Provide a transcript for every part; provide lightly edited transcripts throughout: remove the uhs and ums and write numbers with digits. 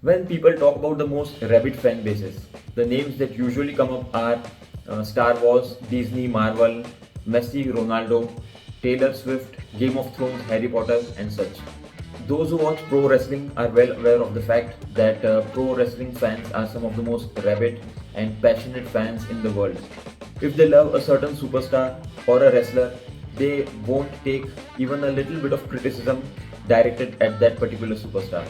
When people talk about the most rabid fan bases, the names that usually come up are Star Wars, Disney, Marvel, Messi, Ronaldo, Taylor Swift, Game of Thrones, Harry Potter, and such. Those who watch pro wrestling are well aware of the fact that pro wrestling fans are some of the most rabid and passionate fans in the world. If they love a certain superstar or a wrestler, they won't take even a little bit of criticism directed at that particular superstar.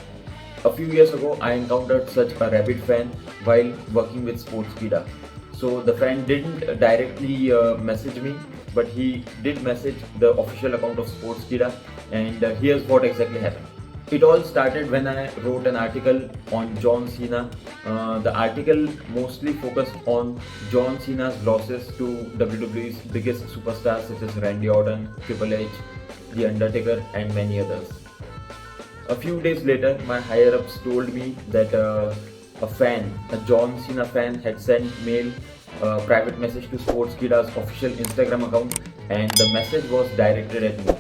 A few years ago, I encountered such a rabid fan while working with Sportskeeda. So the fan didn't directly message me, but he did message the official account of Sportskeeda, and here's what exactly happened. It all started when I wrote an article on John Cena. The article mostly focused on John Cena's losses to WWE's biggest superstars such as Randy Orton, Triple H, The Undertaker, and many others. A few days later, my higher ups told me that a John Cena fan, had sent mail, private message to Sportskeeda's official Instagram account, and the message was directed at me.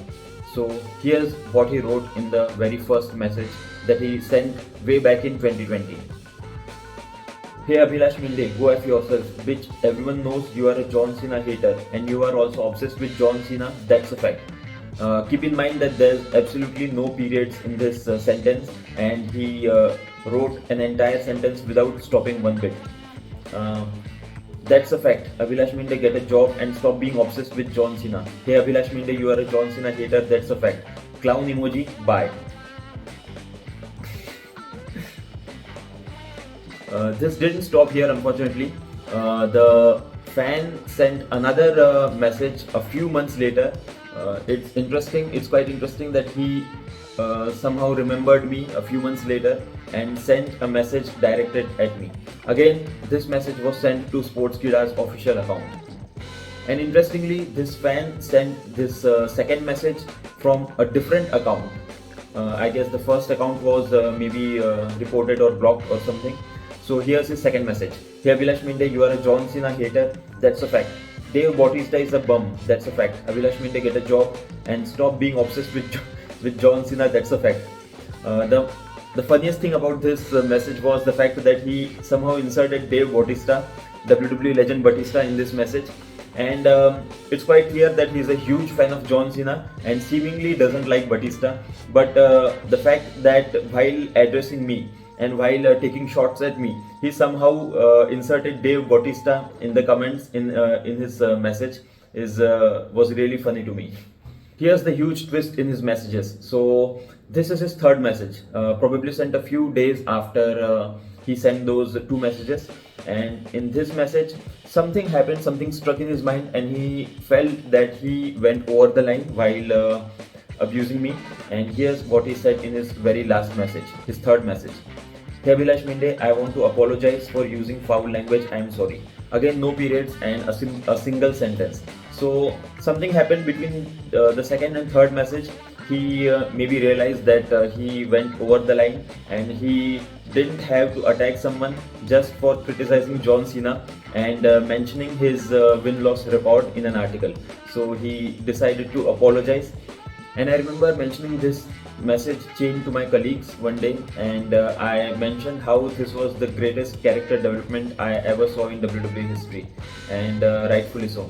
So here's what he wrote in the very first message that he sent way back in 2020. Hey Abhilash Minde, go F yourself, bitch. Everyone knows you are a John Cena hater and you are also obsessed with John Cena, that's a fact. Keep in mind that there's absolutely no periods in this sentence, and he wrote an entire sentence without stopping one bit. That's a fact. Abhilash Minde, get a job and stop being obsessed with John Cena. Hey Abhilash Minde, you are a John Cena hater, that's a fact. Clown emoji, bye. This didn't stop here, unfortunately. The fan sent another message a few months later. It's quite interesting that he somehow remembered me a few months later and sent a message directed at me. Again, this message was sent to Sportskeeda's official account. And interestingly, this fan sent this second message from a different account. I guess the first account was maybe reported or blocked or something. So here's his second message. Hey Abhilash Minde, you are a John Cena hater, that's a fact. Dave Bautista is a bum, that's a fact. Abhilash Minde, get a job and stop being obsessed with John Cena, that's a fact. The funniest thing about this message was the fact that he somehow inserted Dave Bautista, WWE legend Batista, in this message. And it's quite clear that he's a huge fan of John Cena and seemingly doesn't like Batista. But the fact that while addressing me and while taking shots at me, he somehow inserted Dave Bautista in the comments in his message was really funny to me. Here's the huge twist in his messages. So this is his third message, probably sent a few days after he sent those two messages. And in this message, something happened, something struck in his mind, and he felt that he went over the line while abusing me. And here's what he said in his very last message, his third message. Hey Abhilash Minde, I want to apologize for using foul language, I am sorry. Again, no periods and a single sentence. So something happened between the second and third message. He maybe realized that he went over the line and he didn't have to attack someone just for criticizing John Cena and mentioning his win-loss record in an article. So he decided to apologize. And I remember mentioning this message chain to my colleagues one day, and I mentioned how this was the greatest character development I ever saw in WWE history, and rightfully so.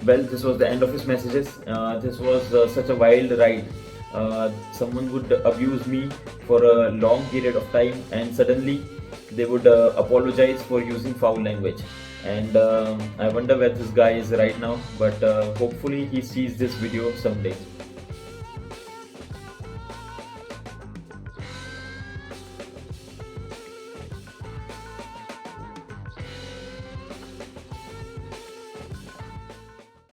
Well, this was the end of his messages. This was such a wild ride. Someone would abuse me for a long period of time, and suddenly they would apologize for using foul language. And I wonder where this guy is right now, but hopefully he sees this video someday.